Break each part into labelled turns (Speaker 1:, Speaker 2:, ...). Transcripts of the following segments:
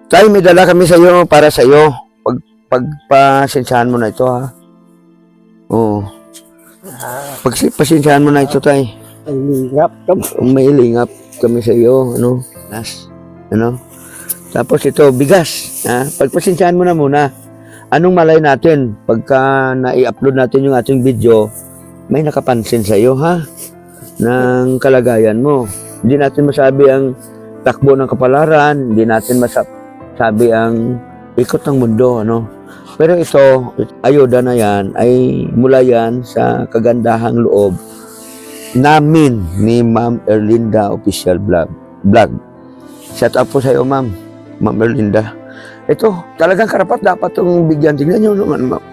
Speaker 1: Tay, may dala kami sa iyo para sa iyo. Pagpasensyahan mo na ito, ha? Oo. Pasensyahan mo na ito, tay. May lingap kami sa iyo, ano? Ano? Tapos ito, bigas. Ha? Pagpasensyahan mo na muna. Anong malay natin? Pagka na-i-upload natin yung ating video, may nakapansin sa iyo, ha? Ng kalagayan mo. Hindi natin masabi ang takbo ng kapalaran, hindi natin masabi ang ikot ng mundo, ano? Pero ito, ayuda na yan, ay mula yan sa kagandahang loob namin ni Ma'am Erlinda Official Vlog. Shout out po sa iyo, Ma'am Erlinda. Ito, talagang karapat dapat itong bigyan. Tingnan nyo naman, Ma'am.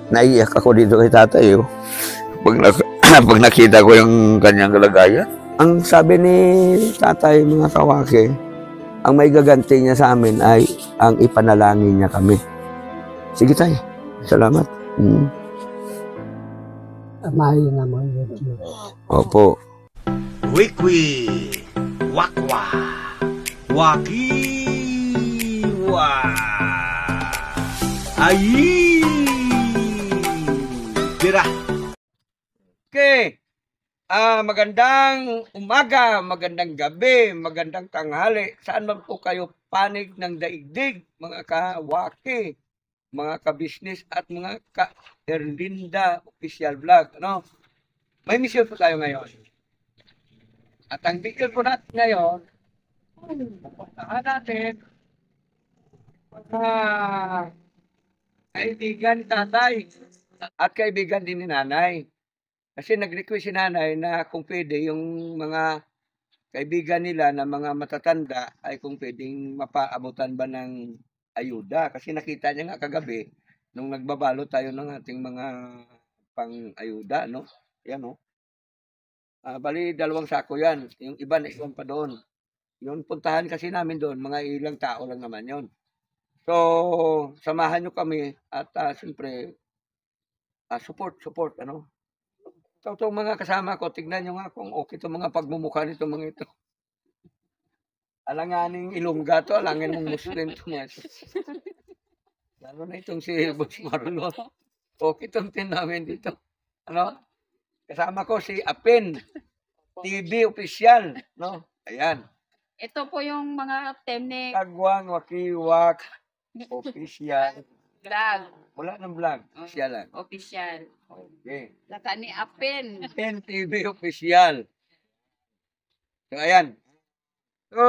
Speaker 1: Naiiyak ako dito kay tatay. Oh. Pag nakita ko yung kanyang kalagayan. Ang sabi ni tatay, mga kawaki, ang may gaganti niya sa amin ay ang ipanalangin niya kami. Sige tayo. Salamat.
Speaker 2: Amahin naman yung Diyos.
Speaker 1: Opo.
Speaker 3: Wikwi, wakwa, wakiwa, ayi, tira.
Speaker 1: Okay. Magandang umaga, magandang gabi, magandang tanghali. Saan man po kayo panig ng daigdig, mga kawaki, mga ka-business at mga ka-Erlinda Official Vlog. Ano? May mission po tayo ngayon. At ang mission po natin ngayon, pupuntahan natin mga kaibigan ni tatay at kaibigan din ni nanay. Kasi nag-request si nanay na kung pwede yung mga kaibigan nila na mga matatanda ay kung pwedeng mapaabutan ba ng ayuda. Kasi nakita niya nga kagabi nung nagbabalo tayo ng ating mga pang-ayuda, no? Yan, no? Bali, 2 sako yan. Yung iba na iwan pa doon. Yung puntahan kasi namin doon, mga ilang tao lang naman yon. So, samahan nyo kami at siyempre, support, ano? Itong mga kasama ko, tignan nyo nga kung okay itong mga pagmumukha nito mga ito. Alanganing Ilongga to, alangin ng Muslim to mga ito. Lalo na itong si Boss Marlon. Okay itong tin namin dito. Ano? Kasama ko si Apin, TV Official. No? Ayan.
Speaker 4: Ito po yung mga temne
Speaker 1: Kagwang, Wakiwak, Official.
Speaker 4: vlog.
Speaker 1: Wala ng vlog. Official lang.
Speaker 4: Official.
Speaker 1: Okay.
Speaker 4: Laka ni Apen.
Speaker 1: Apin TV Official. So, ayan. So,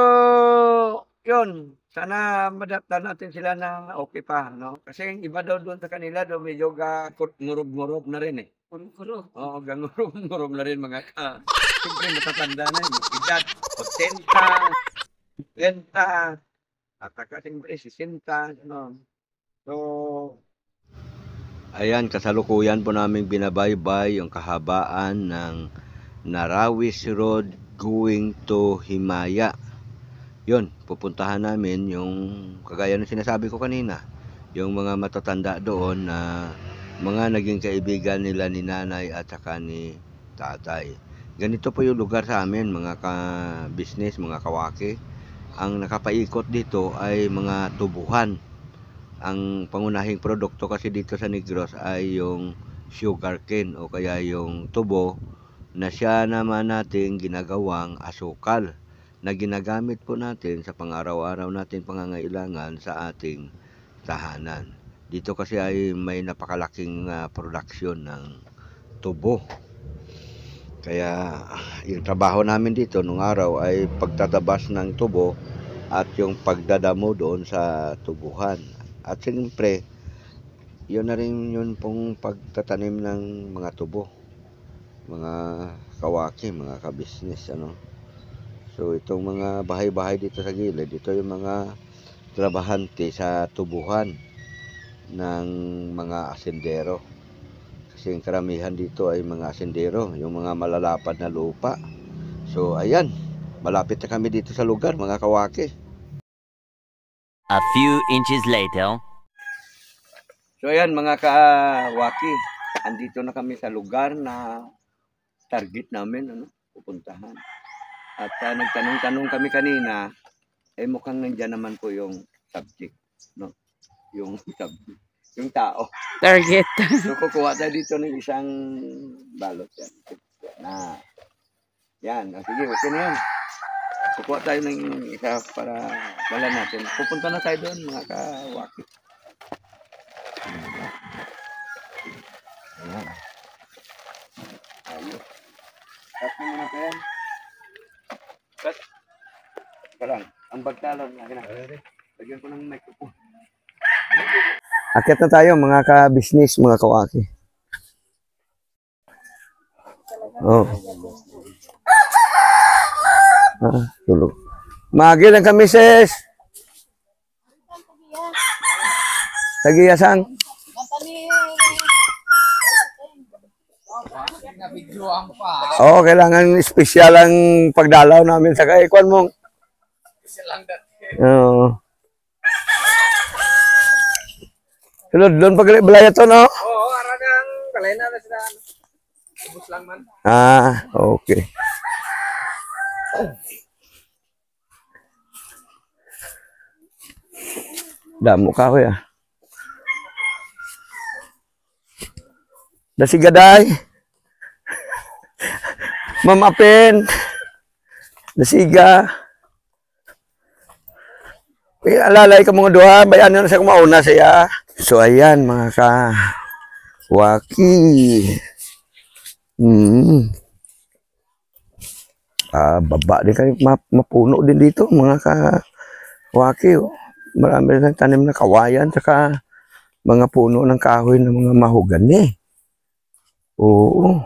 Speaker 1: yun. Sana madaptan natin sila na okay pa, no? Kasi yung iba daw doon sa kanila, daw medyo ngurob-ngurob na rin eh.
Speaker 4: Kuro-kuro.
Speaker 1: Oo, ngurob-ngurob na rin mga ka. Siyempre matatanda na yun. Edad, 80, 20, at saka siyempre 60, ano. So, ayan, kasalukuyan po namin binabaybay yung kahabaan ng Narawis Road going to Himaya. Yun, pupuntahan namin yung kagaya ng sinasabi ko kanina, yung mga matatanda doon na mga naging kaibigan nila ni nanay at saka ni tatay. Ganito po yung lugar sa amin, mga ka-business, mga kawaki. Ang nakapaikot dito ay mga tubuhan. Ang pangunahing produkto kasi dito sa Negros ay yung sugarcane o kaya yung tubo na siya naman natin ginagawang asukal na ginagamit po natin sa pang-araw-araw natin pangangailangan sa ating tahanan. Dito kasi ay may napakalaking production ng tubo. Kaya yung trabaho namin dito nung araw ay pagtatabas ng tubo at yung pagdadamo doon sa tubuhan. At siyempre, yun na rin yun pong pagtatanim ng mga tubo, mga kawaki, mga ka-business, ano. So, itong mga bahay-bahay dito sa gilid, ito yung mga trabahante sa tubuhan ng mga asendero. Kasi yung karamihan dito ay mga asendero, yung mga malalapad na lupa. So, ayan, malapit na kami dito sa lugar, mga kawaki.
Speaker 5: A few inches later.
Speaker 1: So ayan mga kawaki, andito na kami sa lugar na target namin, ano, pupuntahan. At nagtanong-tanong kami kanina, mukhang nandyan naman po yung subject, no? Yung subject, yung tao.
Speaker 4: Target.
Speaker 1: So kukuha tayo dito ng isang balot yan. Yan. Sige, okay na yan. Kukuha tayo ng isa para wala natin. Pupunta na tayo doon mga kawaki. Ayan. Ayos. Cut mo muna tayo. Cut. Parang, ang bagtalon. Lagyan ko ng microphone. Akit na tayo mga ka-business, mga kawaki. Oh. Tulog. Magi lang kami, sis. Tagiyasan. Oo, kailangan special ang pagdalaw namin sa kaikwan mo. Oo. Sulod, doon pag-balaya to, no?
Speaker 5: Oo, aragang balay na sila. Ubus lang man.
Speaker 1: Okay. Damo ka ko ya. Dasigaday. Mamapin. Dasiga. Alalay ka mga duha, bayan na sa kumauna siya. So ayan mga ka-waki. Baba din kayo, mapuno din dito mga ka-waki. Oh. Marami rin tanim na kawayan, saka mga puno ng kahoy ng mga mahogani. Oo.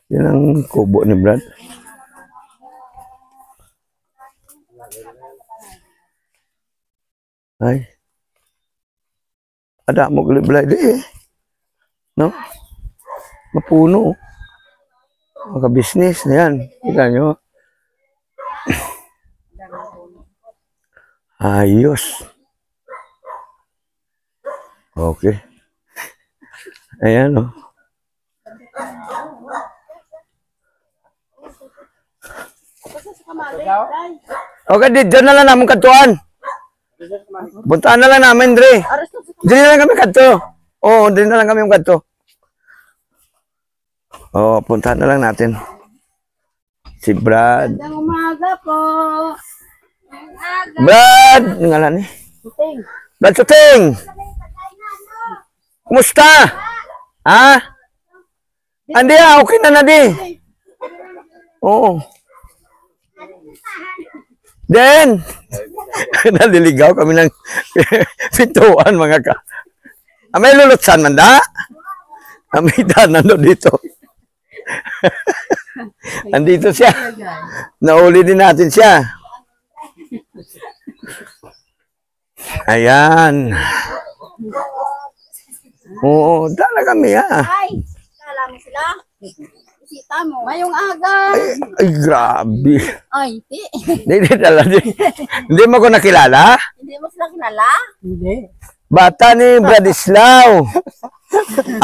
Speaker 1: Yan ang kubo ni Brad. Ay. Ada mo gulay di eh. No? Mapuno. Mga business na yan. Kita nyo. Ayos. Okay. Ayan o. Okay, dito na lang namin katuan. Puntaan na lang namin, Dre. Dre na lang kami kanto. Oo, Dre na lang kami yung kanto. Oo, puntaan na lang natin. Si Brad.
Speaker 6: Magandang umaga po.
Speaker 1: Brad! Ang ngalan eh. Brad Suting! Kumusta? Ha? Andi okay na di. Oo. Then, naliligaw kami ng pintuan mga ka. May lulutsan man da? May danan dito. Andito siya. Nauli din natin siya. Ayan. Oo, dala kami ha.
Speaker 6: Ay, kala mo sila. Bisita mo. Mayong aga.
Speaker 1: Ay, grabe.
Speaker 6: Ay,
Speaker 1: Hindi mo ko nakilala?
Speaker 6: hindi mo sila kilala?
Speaker 1: Bata ni Bradislaw.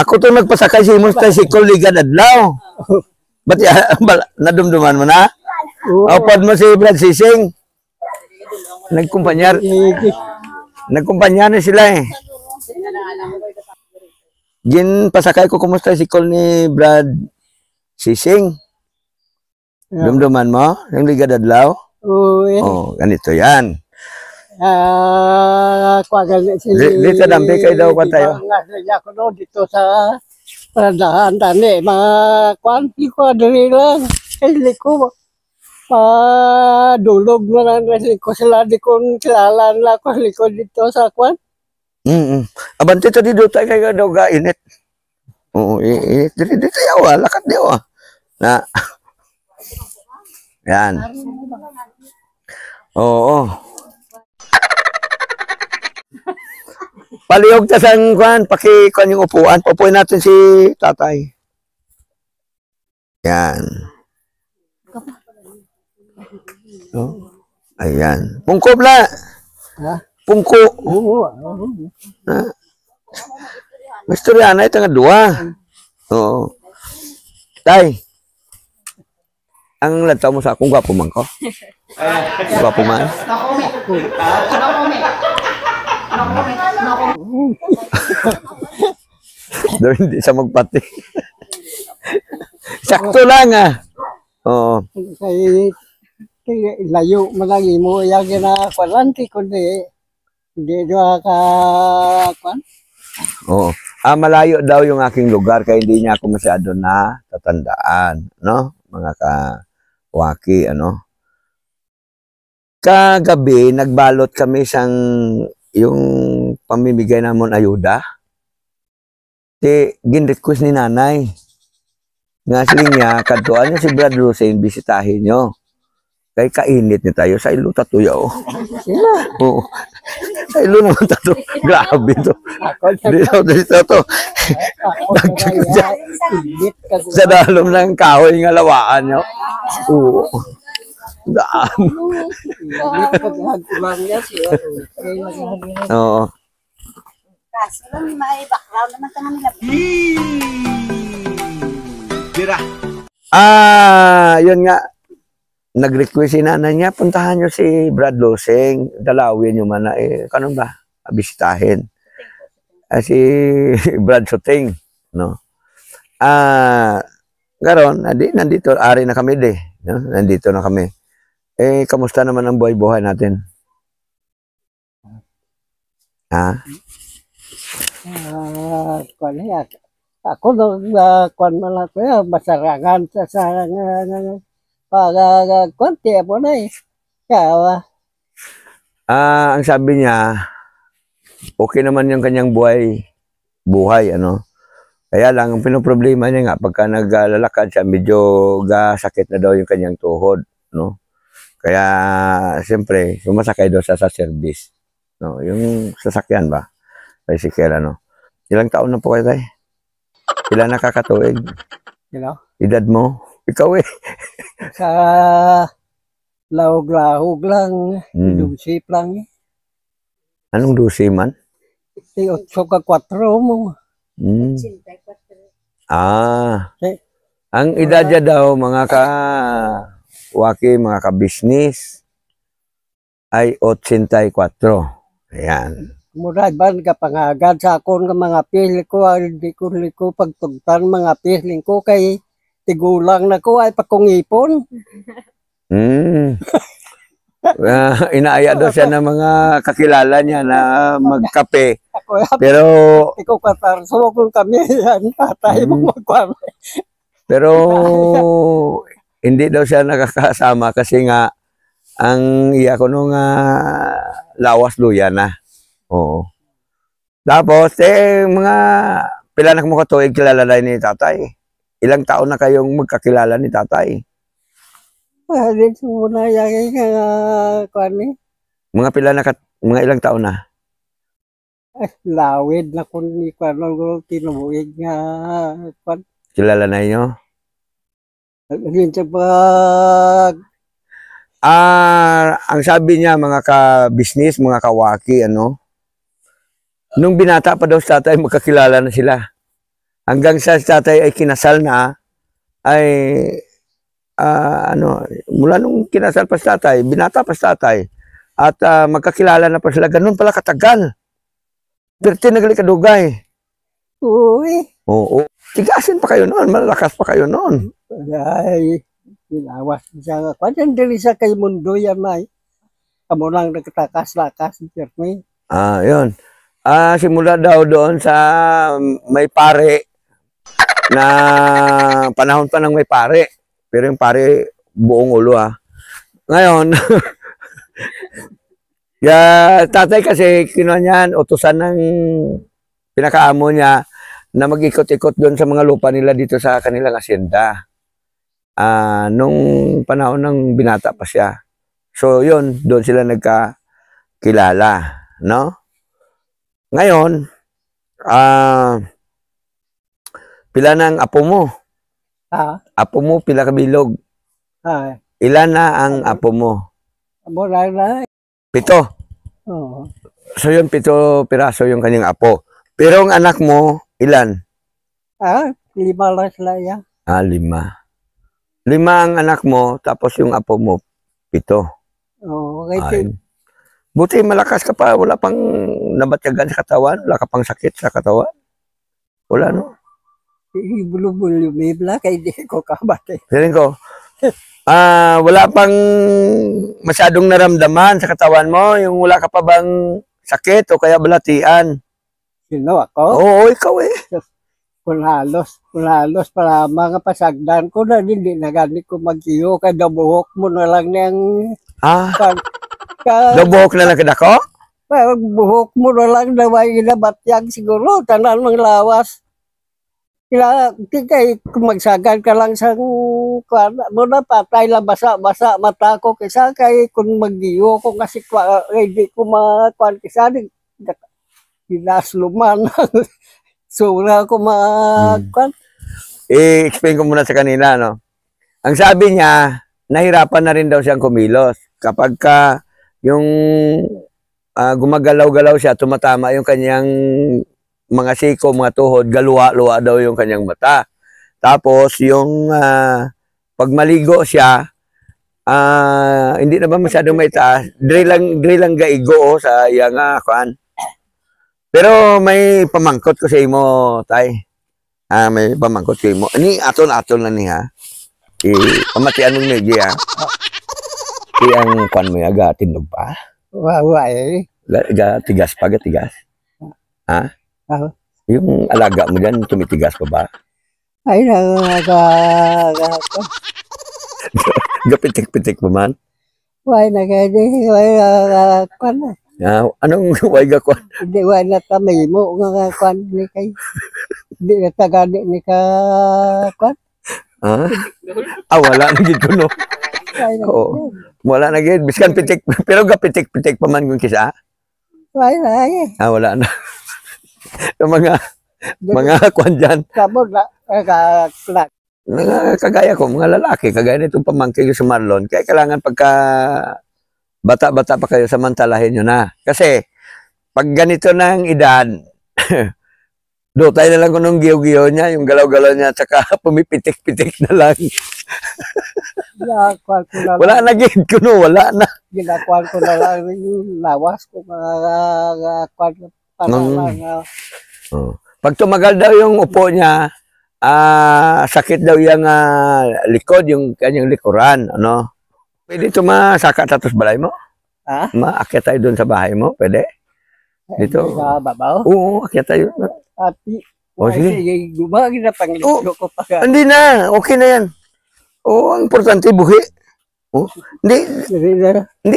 Speaker 1: Ako to nagpasakay si Imong tricycle ligan adlaw. Ba't nadumduman mo na? Upad mo si Brad Sising. Nagkumpanyar na sila eh. Gin pasakay ko kumusta si call ni Brad Sising. Dumduman mo? Yung ligan adlaw? Oh, ganito yan. Dito dampi kayo daw pa tayo.
Speaker 2: Ako doon dito sa Parandahan tani, mga kwanti ko dali lang. Kasi ko, padulog na lang ko sila, di ko kilala na ako dito sa kwan.
Speaker 1: Abante to dito tayo kayo daw ga init. Oo, init. Dito yaw, lakat daw ah. Na. Yan. Oo. Palihog ta sang kwan, paki-kwan yung upuan. Pupuin natin si tatay. Yan. Oh. Ayan. Pungko bla.
Speaker 2: Ha?
Speaker 1: Pungko.
Speaker 2: Oo.
Speaker 1: Ha? Istorya na ito nga dua. Oo. Tay, ang lantaw mo sa akong gwapo man ko. Gwapo man. Daw hindi siya magpati. Sakto lang ah. Oo.
Speaker 2: Kay layo malagi mo yang ginakwalanti kundi hindi doon ka kwan.
Speaker 1: Oo. Malayo daw yung aking lugar kaya hindi niya ako masyado na tatandaan, no? Mga kawaki, ano? Kagabi, nagbalot kami sang yung pamimigay namon ayuda. Gin-request ni nanay. Nga sila niya, kantuan niya si Brad Hussein, bisitahin nyo. Kay kainit ni tayo, sa ilo tatuya, oh.
Speaker 2: Sila.
Speaker 1: Oo. Sa ilo naman tato. Grabe to. Dito to. Sa dalom ng kahoy nga lawaan nyo. Oo. Daan. Oo.
Speaker 6: Kaso lang may background naman ka nila.
Speaker 3: Tira.
Speaker 1: Yun nga. Nag-request si nanay niya, puntahan nyo si Brad Loseng, dalawin nyo man na, kanong ba? Bisitahin. Si Brad Soting, no? Garon, nandito, ari na kami no? Nandito na kami. Kamusta naman ang buhay-buhay natin? Ha?
Speaker 2: Kwan niya. Ako nung kwan man ako, masarangan sa konti mo na eh. Kaya,
Speaker 1: Ang sabi niya, okay naman yung kanyang buhay, ano. Kaya lang, ang pinoproblema niya nga, pagka naglalakad siya, medyo sakit na daw yung kanyang tuhod, no. Kaya, siyempre, sumasakay daw sa service. No, yung sasakyan ba? Bicycle, ano. Ilang taon na po kayo tayo? Ilan nakakatuig?
Speaker 2: you know,
Speaker 1: Edad mo? Ikaw eh.
Speaker 2: sa lahog-lahog lang,
Speaker 1: Hmm.
Speaker 2: dusip lang eh.
Speaker 1: Anong dusi man?
Speaker 2: 8 ka 4 mo.
Speaker 1: Hmm.
Speaker 2: Okay.
Speaker 1: Ang edad niya daw, mga waki, mga ka-business, ay 84. Ayan.
Speaker 2: Murad ba ka pangagad sa akon nga mga pili ko, hindi ko pagtugtan mga piling ko kay tigulang na ko ay pakungipon.
Speaker 1: Hmm. Inaaya daw siya ng mga kakilala niya na magkape.
Speaker 2: Ako
Speaker 1: Pero,
Speaker 2: ikaw katarso kung kami yan, tatay mo magkwame.
Speaker 1: pero, hindi daw siya nakakasama kasi nga, ang iya ko nung lawas luya na. Oo. Tapos, mga pila na mo katuig kilala na ni tatay. Ilang taon na kayong magkakilala ni tatay?
Speaker 2: Din muna yung kwani.
Speaker 1: Mga ilang taon na?
Speaker 2: Lawid na kung ni kwano tinubuig nga kwan.
Speaker 1: Kilala na inyo?
Speaker 2: Din sa pag
Speaker 1: Ang sabi niya, mga ka-business, mga kawaki, ano, nung binata pa daw sa tatay, magkakilala na sila. Hanggang sa tatay ay kinasal na, ay, mula nung kinasal pa sa tatay, binata pa sa tatay, at magkakilala na pa sila, ganun pala katagal. 13 na gali kadugay.
Speaker 2: uwi.
Speaker 1: Oo. Tigasin pa kayo noon, malakas pa kayo noon.
Speaker 2: Ay, pinawas siya. Kwan dili sa kay mundo yan ay. Amo lang nagtakas-lakas ni Jeremy.
Speaker 1: Yun. Simula daw doon sa may pare na panahon pa ng may pare. Pero yung pare buong ulo Ngayon, tatay kasi kinuha niyan, utusan ng pinakaamo niya na mag-ikot-ikot doon sa mga lupa nila dito sa kanilang asyenda. Nung panahon ng binata pa siya. So yun, doon sila nagkakilala, no? Ngayon, pila ng apo mo? Apo mo, pila kabilog? Ilan na ang apo mo?
Speaker 2: Amo lang na.
Speaker 1: 7.
Speaker 2: Oo.
Speaker 1: So yun, 7 piraso yung kanyang apo.
Speaker 7: Pero ang anak mo, ilan?
Speaker 2: Lima lang sila yan.
Speaker 7: 5. 5 ang anak mo, tapos yung apo mo, 7.
Speaker 2: Oo,
Speaker 7: Ay. Buti malakas ka pa, wala pang nabatyagan sa katawan, wala ka pang sakit sa katawan. Wala, no?
Speaker 2: Bulo-bulo bibla kay di ko kabate.
Speaker 7: Feeling ko, wala pang masyadong naramdaman sa katawan mo, yung wala ka pa bang sakit o kaya balatian.
Speaker 2: Sino ako?
Speaker 7: Oo, ikaw eh.
Speaker 2: Kung halos para mga pasagdan ko na hindi na ganit ko mag-iyo kay dabuhok mo na lang niyang
Speaker 7: Dabuhok na lang kadako?
Speaker 2: buhok mo na lang na may ginabatyag siguro tanan mga lawas. Kaya kung magsagan ka lang sa mo na patay lang basa-basa mata ko kaysa kay kung mag-iyo ko kasi hindi ko makuan kaysa dinasluman. Sura ko makuan.
Speaker 7: I-explain ko muna sa kanila, no? Ang sabi niya, nahirapan na rin daw siyang kumilos. Kapag yung gumagalaw-galaw siya, tumatama yung kanyang mga siko, mga tuhod, galuwa-luwa daw yung kanyang mata. Tapos, yung pag maligo siya, hindi na ba masyadong may taas? Dre lang gaigo sa iyang kuan. Pero may pamangkot ko sa imo, tay. May pamangkot ko imo. Ini aton-aton na niya. Pamatian mong medyo, ang kuan mo yaga tindog pa.
Speaker 2: Waway.
Speaker 7: Tigas pa, tigas. Ha? Yung alaga mo dyan, tumitigas pa ba?
Speaker 2: Ay,
Speaker 7: Gapitik-pitik pa man?
Speaker 2: Why na kaya kuan na.
Speaker 7: Anong way ga kuan?
Speaker 2: Hindi why na tamay mo nga kuan ni kay. Hindi na tagadi ni ka kuan.
Speaker 7: Wala na gid kuno. Oo. Wala na gid biskan pitik pero gapitik-pitik pa man kung kisa.
Speaker 2: Why na
Speaker 7: wala na. Yung mga kuan dyan.
Speaker 2: Kamo na
Speaker 7: Kagaya ko, mga lalaki, kagaya nitong pamangkin ko sa Marlon, kaya kailangan pagka bata-bata pa kayo, samantalahin nyo na. Kasi, pag ganito na ang edad, tayo na lang kung nung giyo-giyo niya, yung galaw-galaw niya, tsaka pumipitik-pitik na lang. Wala na gid kuno, wala na.
Speaker 2: Ginakuan ko na lang yung lawas ko mga kuan para
Speaker 7: Pag tumagal daw yung upo niya, sakit daw yung likod, yung kanyang likuran, ano? Pwede ito masaka tatos balay mo? Maakyat tayo doon sa bahay mo, pwede? Dito?
Speaker 2: Sa babaw?
Speaker 7: Oo, akyat tayo. Sige.
Speaker 2: Gumagi na panglito ko pa.
Speaker 7: Hindi na, okay na yan. Ang importante, buhi. Hindi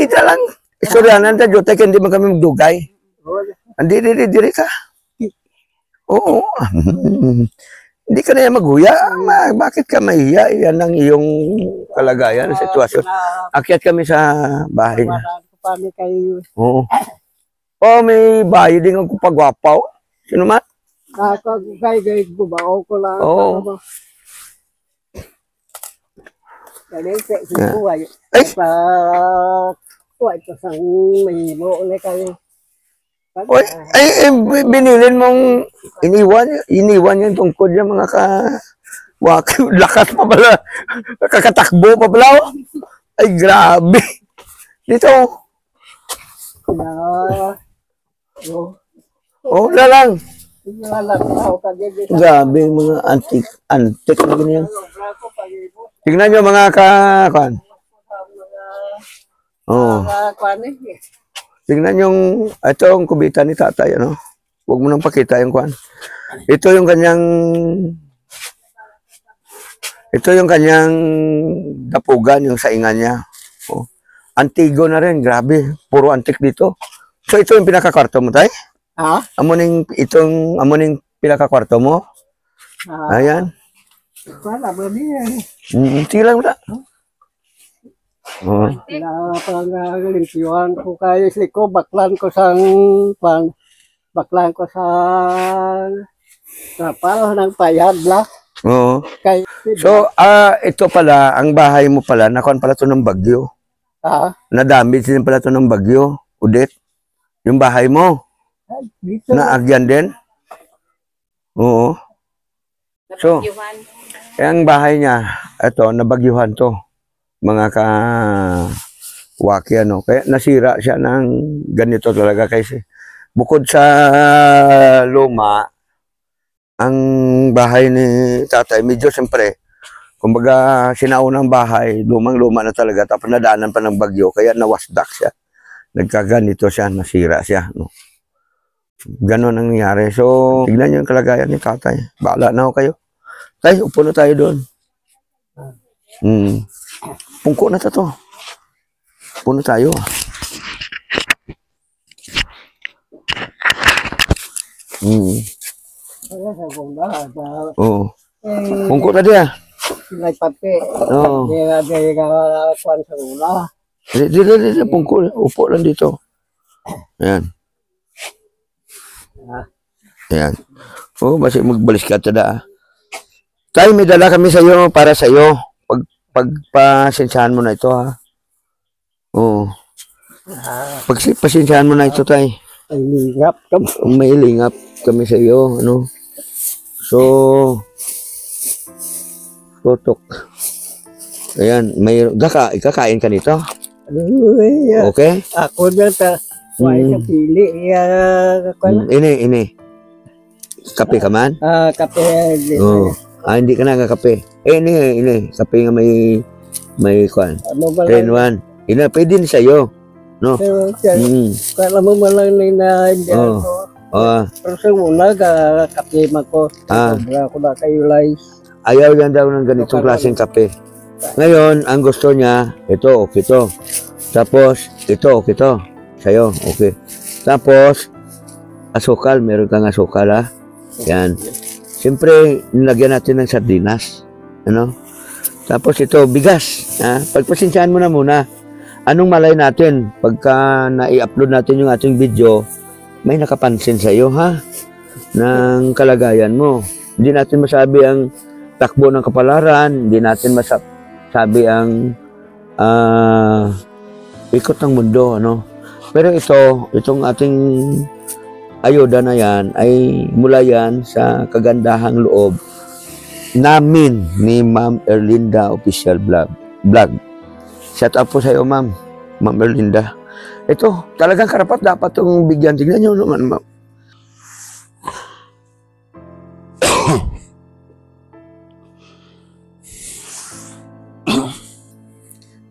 Speaker 7: na lang. Istoryanan tayo, tayo hindi man kami magdugay. Hindi ka. Oo. Hindi ka na yan maghuya. Bakit ka mahiya? Yan ang iyong kalagayan, sitwasyon. Akyat kami sa bahay niya. Oo. May bahay din ang kupagwapaw. Sino man?
Speaker 2: Kaya gubaw ko lang.
Speaker 7: Oo.
Speaker 2: Kaya sinuway. Kuwait pa sang mahimo ulit kayo.
Speaker 7: Binilin mong iniwan yung tungkod yung mga lakas pa pala, kakatakbo pa pala. Ay, grabe. Dito. Wala lang. Grabe, mga antik na ganyan. Tingnan nyo mga kakuan. Tingnan yung, ito ang kubita ni tatay, ano? Huwag mo nang pakita yung kuan. Ito yung kanyang dapugan, yung saingan niya. Antigo na rin, grabe. Puro antik dito. So, ito yung pinakakwarto mo, tay? Amuning pinakakwarto mo? Ayan. Sige lang na.
Speaker 2: Pangalimpiyuhan ko kayo siko, baklan ko sa kapal ng payad la.
Speaker 7: Oo. So, ito pala, ang bahay mo pala, nakuan pala ito ng bagyo. Na-damage din pala ito ng bagyo, Udet. Yung bahay mo, naagyan din. Oo. So,
Speaker 4: Nabagyuhan.
Speaker 7: eh, ang bahay niya, ito, nabagyuhan to. Mga waki ano. Kaya nasira siya ng ganito talaga kasi bukod sa luma, ang bahay ni tatay, medyo siyempre, kumbaga sinaunang bahay, lumang-luma na talaga, tapos nadaanan pa ng bagyo, kaya nawasdak siya. Nagkaganito siya, nasira siya. No? Ganon ang nangyari. So, tignan niyo yung kalagayan ni tatay. Bahala na ako kayo. Tay, upo na tayo doon. Pungko na to. Upo na tayo. Oo. Pungko na diya.
Speaker 2: Sila'y pape.
Speaker 7: Oo.
Speaker 2: Di nga kuwan sa una.
Speaker 7: Dito, pungko. Upo lang dito. Ayan. Ayan. Oo, basta magbalis ka tada. Tay, may dala kami sa iyo para sa iyo. Pagpasensyahan mo na ito, ha? Oo. Pagpasensyahan mo na ito, tay.
Speaker 2: Ay, lingap kami.
Speaker 7: May lingap kami sa iyo, ano? So, tutok. Ayan, may kakain ka nito. Okay?
Speaker 2: Ako na ta. Why sa pili.
Speaker 7: Ini. Kape ka man?
Speaker 2: Kape.
Speaker 7: Oo. Hindi ka na kape. Ini. Kape nga may kwan.
Speaker 2: Ano ba
Speaker 7: 3 in 1. Ina, pwede din sa'yo. No?
Speaker 2: Kala mo malang na
Speaker 7: Oo.
Speaker 2: pero sa una kape mako. Sobra ko na kayo lay.
Speaker 7: Ayaw yan daw ng ganitong klaseng kape. Ngayon, ang gusto niya, ito, okay to. Tapos, ito, okay to. Sa'yo, okay. Tapos, asukal, meron kang asukal, ha? Yan. Siyempre, nilagyan natin ng sardinas. Ano? Tapos ito, bigas. Ha? Pagpasensyahan mo na muna. Anong malay natin? Pagka na-i-upload natin yung ating video, may nakapansin sa'yo, ha? Ng kalagayan mo. Hindi natin masabi ang takbo ng kapalaran. Hindi natin masabi ang ikot ng mundo, ano? Pero itong ating ayuda na yan ay mula yan sa kagandahang loob namin ni Ma'am Erlinda Official Vlog. Shout out po sa iyo, Ma'am Erlinda. Ito, talagang karapat dapat itong bigyan. Tignan nyo naman, Ma'am.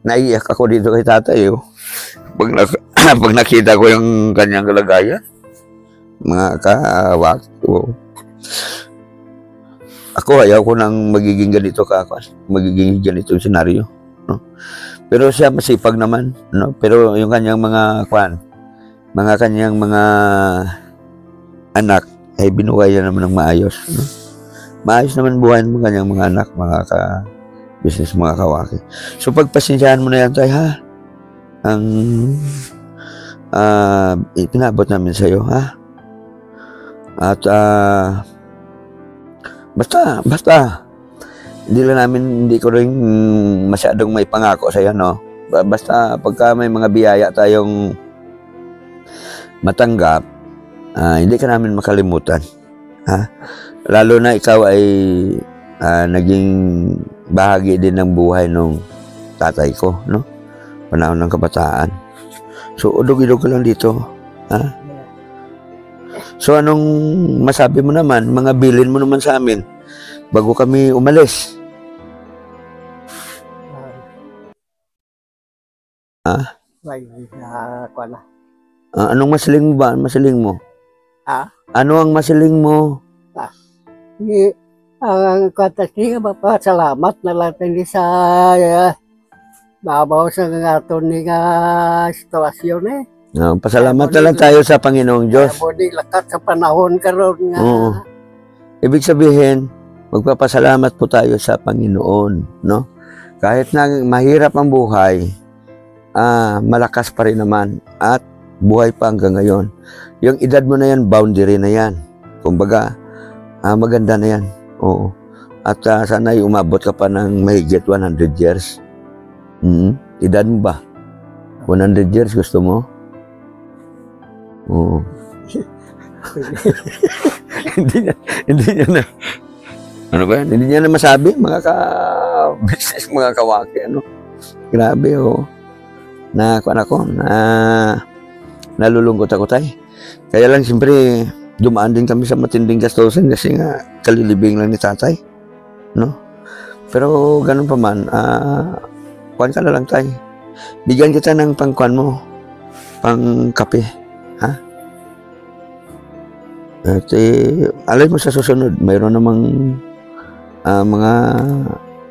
Speaker 7: Naiiyak ako dito kay tatay. Pag nakita ko yung kanyang kalagayan. Mga kawak. Ako ayaw ko nang magiging ganito magiging ganito yung senaryo, no? Pero siya masipag naman, no? Pero yung kanyang mga kanyang mga anak ay binuhay naman ng maayos, no? Maayos naman buhay ng kanyang mga anak, mga business, mga kawaki. So pagpasensyahan mo na yan, tay, ha? Ang itinabot namin sa iyo, ha? At basta hindi ko rin masyadong may pangako sa iyo, no? Basta pagka may mga biyaya tayong matanggap, hindi ka namin makalimutan, ha? Lalo na ikaw ay naging bahagi din ng buhay ng tatay ko, no? Panahon ng kabataan. So udog-idog ko lang dito, ha? So anong masabi mo naman, mga bilin mo naman sa amin bago kami umalis? Anong masiling mo ba? Masiling mo? Ano ang masiling mo?
Speaker 2: Ang katasi nga salamat na lang din sa babaw sa aton nga sitwasyon, eh.
Speaker 7: No, pasalamat na lang tayo sa Panginoong Diyos.
Speaker 2: Di lakat sa panahon karon nga.
Speaker 7: Oo. Ibig sabihin, magpapasalamat po tayo sa Panginoon, no? Kahit na mahirap ang buhay, malakas pa rin naman at buhay pa hanggang ngayon. Yung edad mo na yan, boundary na yan. Kumbaga, maganda na yan. Oo. At sana'y umabot ka pa ng mahigit 100 years. Edad mo ba? 100 years gusto mo? Oo. hindi niya na, ano ba yan? Hindi niya na masabi, mga ka-business, mga kawaki, ano. Grabe, oh. Kuan ako, nalulungkot ako, tay. Kaya lang, siyempre, dumaan din kami sa matinding gastusin kasi nga, kalilibing lang ni tatay, no? Pero, ganun pa man, kuan ka na lang, tay. Bigyan kita ng pangkuan mo, pang kape, ha? At alay mo sa susunod, mayroon namang mga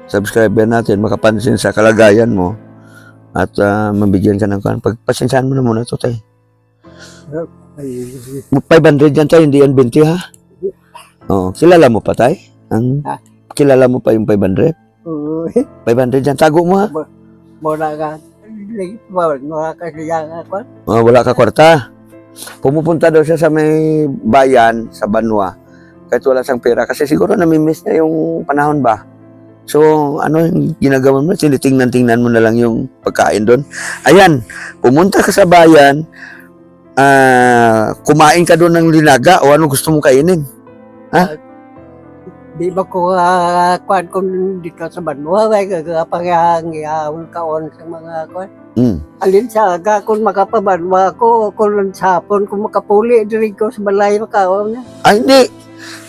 Speaker 7: subscriber natin makapansin sa kalagayan mo at mabigyan ka ng kuan. Pagpasensyahan mo na muna ito, tay. 500 yan, tay, hindi yan 20, ha? Oo, kilala mo pa, tay? Kilala mo pa yung 500? 500 yan, tago mo, ha?
Speaker 2: Muna ka. Wala ka siya ako.
Speaker 7: Wala ka kwarta. Pumupunta daw siya sa may bayan, sa Banwa, kahit wala siyang pera. Kasi siguro namimiss niya yung panahon ba. So, ano yung ginagawa mo? Tinitingnan-tingnan mo na lang yung pagkain doon. Ayan, pumunta ka sa bayan, kumain ka doon ng linaga o ano gusto mong kainin. Ha?
Speaker 2: Di ba ko kuan kung dito sa Banwa, may gagapangyaon kaon sa mga kuan. Alin sa aga kung makapabanwa ko, kung sapon, kung makapuli, diri ko sa balay makaon niya.
Speaker 7: Ay, hindi.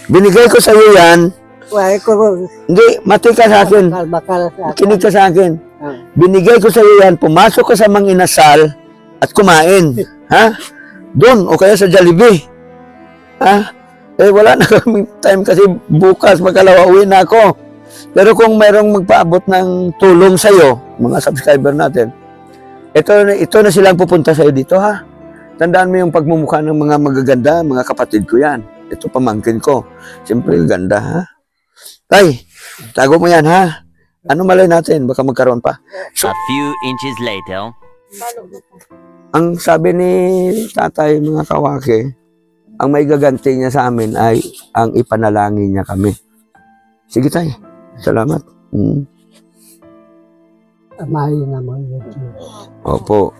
Speaker 7: Binigay ko sa iyo yan.
Speaker 2: Wala ko.
Speaker 7: Hindi, mati ka sa akin.
Speaker 2: Bakal sa akin.
Speaker 7: Kinig ka sa akin. Binigay ko sa iyo yan, pumasok ka sa Mang Inasal at kumain. Ha? Doon, o kaya sa Jollibee. Ha? Wala na kaming time kasi bukas magkalawa uwi na ako. Pero kung mayroong magpaabot ng tulong sa iyo, mga subscriber natin, ito na silang pupunta sa iyo dito, ha? Tandaan mo yung pagmumukha ng mga magaganda, mga kapatid ko yan. Ito pamangkin ko. Siyempre, ganda, ha? Tay, tago mo yan, ha? Ano malay natin? Baka magkaroon pa. So,
Speaker 8: A few inches later.
Speaker 7: ang sabi ni tatay, mga kawaki, ang may gaganti niya sa amin ay ang ipanalangin niya kami. Sige, tay. Salamat.
Speaker 2: Amay naman yung Diyos.
Speaker 7: Opo.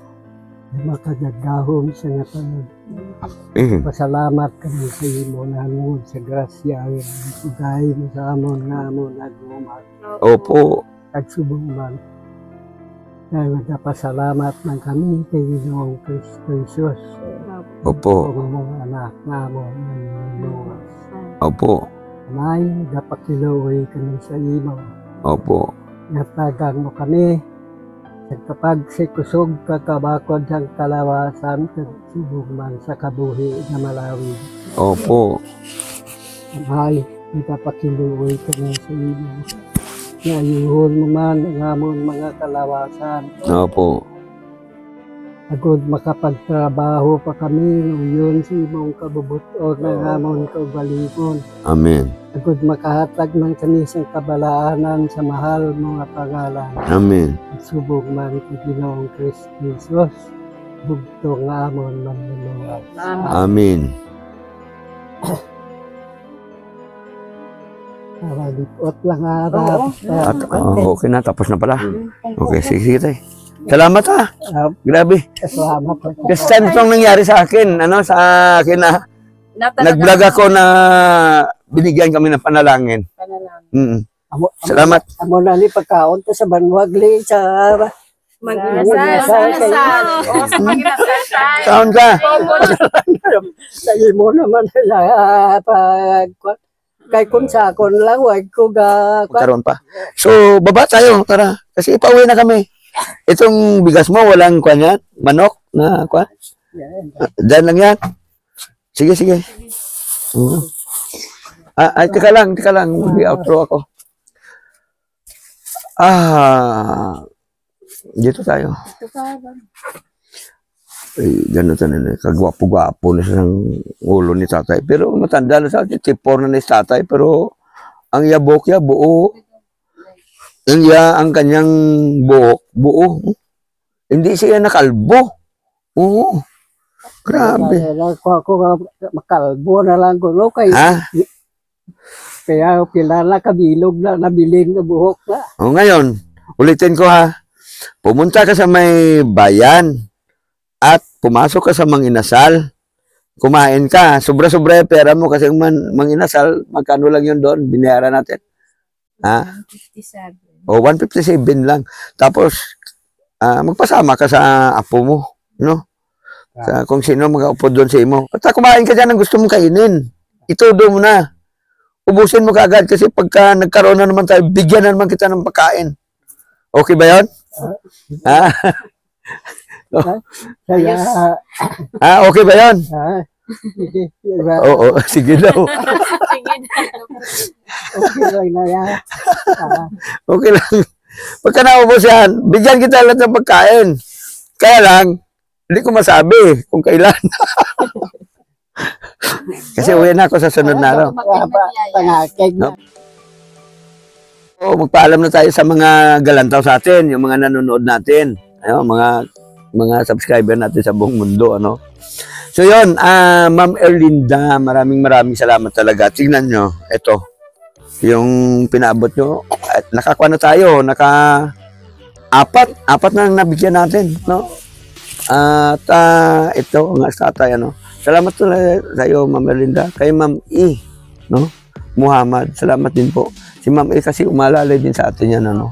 Speaker 2: Makagagahom sa natanod. Pasalamat kami sa imo namon sa grasya ang sugay mo sa amon nga amon nagumag.
Speaker 7: Opo.
Speaker 2: Kagsubong man. Kaya nagpasalamat man kami kay Ginoong Kristo Jesus.
Speaker 7: Opo.
Speaker 2: Kung mga anak namon ng
Speaker 7: Opo.
Speaker 2: Amay, napakiluoy kami sa imo.
Speaker 7: Opo.
Speaker 2: Natagang mo kami sa kapag si kusog kakabakod sa kalawasan kagsubog man sa kabuhi na malawi.
Speaker 7: Opo.
Speaker 2: Amay, nagpapakiluoy kami sa imo. Nayuhon mo man ang amon mga kalawasan.
Speaker 7: Opo.
Speaker 2: Agod makapagtrabaho pa kami ngayon sa imong kabubuton ng amon kaugalingon.
Speaker 7: Amen.
Speaker 2: Agod makahatag man kami sa kabalaanan sa mahal mga pangalan.
Speaker 7: Amen.
Speaker 2: Subog man kay Ginoong Kristo Jesus. Bugto nga amon manluluwag.
Speaker 7: Amen.
Speaker 2: Para lipot lang harap.
Speaker 7: At, okay na, tapos na pala. Okay, sige, tay. Salamat, ha. Grabe.
Speaker 2: Salamat.
Speaker 7: This time itong nangyari sa akin. Sa akin na nag-vlog ako na binigyan kami ng panalangin. Salamat.
Speaker 2: Amo na ni pagkaon ta sa Banwagli sa
Speaker 6: Mag-inasal.
Speaker 7: Kaon ka.
Speaker 2: sa imo naman pag kay kun sa akon lang wag ko ga
Speaker 7: Karon pa. So, baba tayo. Tara. Kasi ipauwi na kami. Itong bigas mo, walang kwan yan? Manok na kwan? Diyan lang yan. Sige, sige. Tika lang. Mag-outro ako. Dito tayo. Ganun na. Kagwapo-gwapo na sa ulo ni tatay. Pero matanda na sa atin. Tipor na ni tatay. Pero ang yabok ya, buo. Ang kanyang buhok, buo. Hindi siya nakalbo. Oo. Grabe.
Speaker 2: Ako makalbo na lang ko kay kaya kilala kabilog na nabilin na buhok na.
Speaker 7: Ngayon, ulitin ko, ha. Pumunta ka sa may bayan at pumasok ka sa Mang Inasal kumain ka. Sobra-sobra yung pera mo kasi manginasal, magkano lang yun doon, binayaran natin. Ha?
Speaker 6: 57.
Speaker 7: O, 157 lang. Tapos, magpasama ka sa apo mo, no? Sa kung sino mag-aupo doon sa imo. At kumain ka dyan ang gusto mong kainin. Itudo mo na. Ubusin mo kaagad kasi pagka nagkaroon na naman tayo, bigyan na naman kita ng pagkain. Okay ba yun? Ha?
Speaker 2: Kaya,
Speaker 7: Okay ba yun? Oo, sige daw.
Speaker 4: Sige na.
Speaker 2: okay lang na yan.
Speaker 7: Okay lang. Pagka naubos yan, bigyan kita lahat ng pagkain. Kaya lang, hindi ko masabi kung kailan. Kasi uwi na ako sa sunod na araw.
Speaker 2: Pangakig na.
Speaker 7: Magpaalam na tayo sa mga galantaw sa atin, yung mga nanonood natin, ayun, mga subscriber natin sa buong mundo, ano. So yun, Ma'am Erlinda, maraming salamat talaga. Tingnan nyo, ito, yung pinaabot nyo, at nakakuha na tayo, apat na nabigyan natin, no. At ito, ang tatay, ano. Salamat sa iyo, Ma'am Erlinda. Kay Ma'am E, no? Muhammad, salamat din po. Si Ma'am E kasi umalalay din sa atin yan, ano?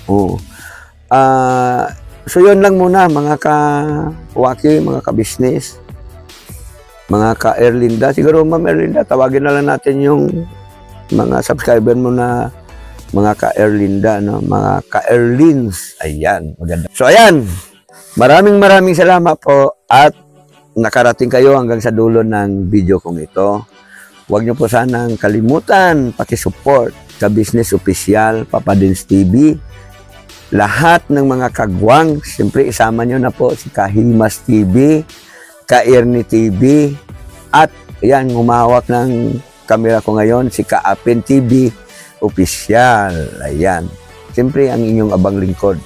Speaker 7: Oo. So yun lang muna, mga ka-waki, mga ka-business, mga ka-Erlinda. Siguro, Ma'am Erlinda, tawagin na lang natin yung mga subscriber mo na mga ka-Erlinda, no? Mga ka-Erlins. Ayan, maganda. So ayan, maraming salamat po at nakarating kayo hanggang sa dulo ng video kong ito. Huwag niyo po sanang kalimutan paki-support sa Business Official, Papa Dins TV. Lahat ng mga kagwang, siyempre isama niyo na po si Kahimas TV, Ka-Ernie TV, at yan, humawak ng camera ko ngayon, si Ka-Apin TV Official. Ayan. Siyempre, ang inyong abang lingkod.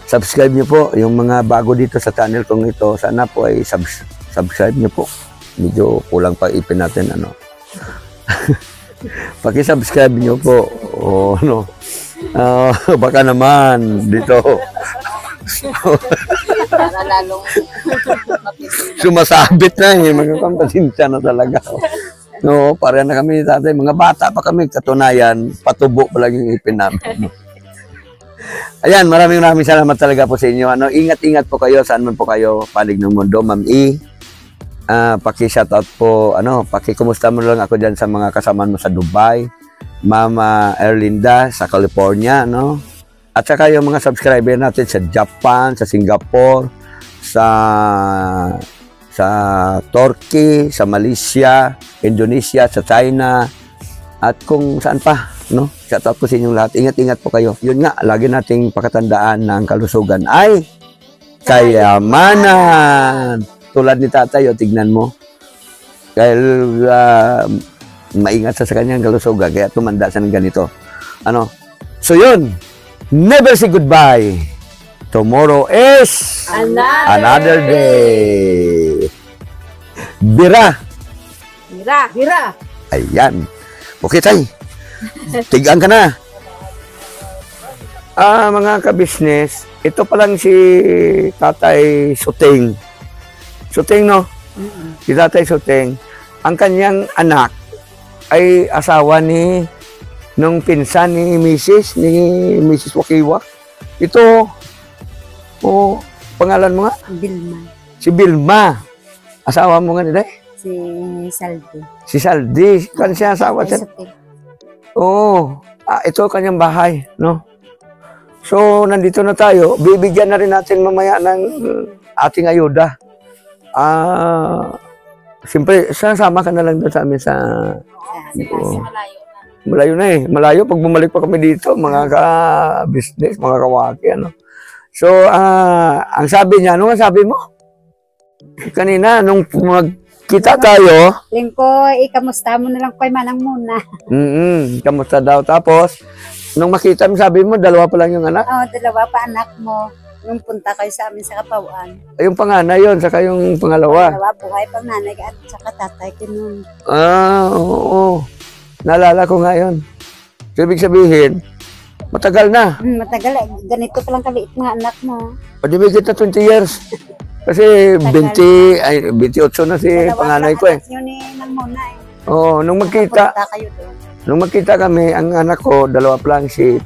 Speaker 7: Subscribe niyo po yung mga bago dito sa channel kong ito. Sana po ay subscribe niyo po. Medyo kulang pa ipin natin, ano. Paki-subscribe niyo po. No. Baka naman dito.
Speaker 6: Para lalong
Speaker 7: Sumasabit na eh. Mga kampasensya na talaga. No, para na kami tatay. Mga bata pa kami. Katunayan, patubo pa lang yung ipin namin. Ayan, maraming salamat talaga po sa inyo. Ano, ingat-ingat po kayo saan man po kayo palig ng mundo, Ma'am E. Paki-shoutout po, paki-kumusta mo lang ako diyan sa mga kasama mo sa Dubai, Mama Erlinda sa California, no? At saka yung mga subscriber natin sa Japan, sa Singapore, sa Turkey, sa Malaysia, Indonesia, sa China, at kung saan pa, no? Shoutout po sa inyong lahat. Ingat-ingat po kayo. Yun nga, lagi nating pakatandaan na ang kalusugan ay kayamanan. Tulad ni tatay, tignan mo. Dahil maingat sa kanyang kalusugan, kaya tumanda sa ng ganito. So yun, never say goodbye. Tomorrow is another day. Bira. Ayan. Okay, tay. Tigaan ka na. Mga ka-business, ito pa lang si Tatay Suting. Suting, no? Si Tatay Suting. Ang kanyang anak ay asawa nung pinsan ni Mrs. Wakiwa. Ito, pangalan mo nga?
Speaker 6: Bilma.
Speaker 7: Si Bilma. Asawa mo nga nila eh?
Speaker 6: Si Saldi.
Speaker 7: Si Saldi. Kan siya asawa siya? Ito kanyang bahay, no? So, nandito na tayo. Bibigyan na rin natin mamaya ng ating ayuda. Siyempre, sasama ka na lang doon sa amin sa... Malayo na eh. Malayo. Pag bumalik pa kami dito, mga ka-business, mga kawaki, ano. So, ang sabi niya, ano nga sabi mo? Kanina, nung magkita tayo...
Speaker 6: Lingko, ikamusta mo na lang kay Manang muna.
Speaker 7: Kamusta daw. Tapos, nung makita mo, sabi mo, dalawa pa lang yung anak?
Speaker 6: Oo, dalawa pa anak mo. Nung punta kayo sa amin sa Kapawan.
Speaker 7: Ay, yung panganay yun, saka yung pangalawa.
Speaker 6: Dalawa, buhay pang nanay at saka tatay ko nun.
Speaker 7: Oo. Naalala ko nga yun. So, ibig sabihin, matagal na.
Speaker 6: Matagal, ganito pa lang kaliit mga anak mo.
Speaker 7: Padimigit na 20 years. Kasi 28 na si panganay ko eh.
Speaker 6: Yun ni nang muna eh.
Speaker 7: Oo, nung magkita,
Speaker 6: Punta kayo doon.
Speaker 7: nung magkita kami, ang anak ko, dalawa pa lang si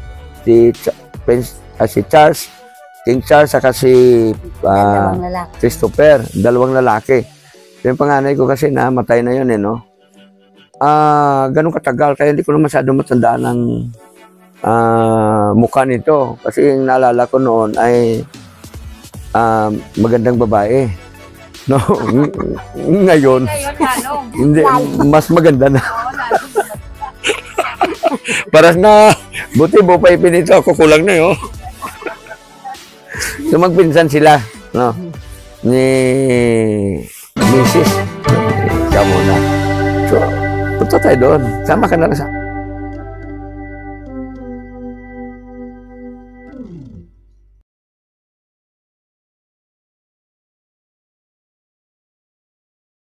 Speaker 7: Charles, King Charles, saka si
Speaker 6: Dalawang lalaki.
Speaker 7: Christopher, dalawang lalaki. Yung panganay ko kasi namatay na yun eh, no? Ganun katagal, kaya hindi ko na masyado matandaan ang mukha nito. Kasi yung naalala ko noon ay magandang babae. No? Ngayon,
Speaker 4: Ngayon, lalong.
Speaker 7: hindi, mas maganda na.
Speaker 4: Oo, lalong.
Speaker 7: Paras na, buti mo pa ipinito ako, kulang na yun. So magpinsan sila, no? Ni Mrs. Ikaw muna. So, punta tayo doon. Sama ka na lang sa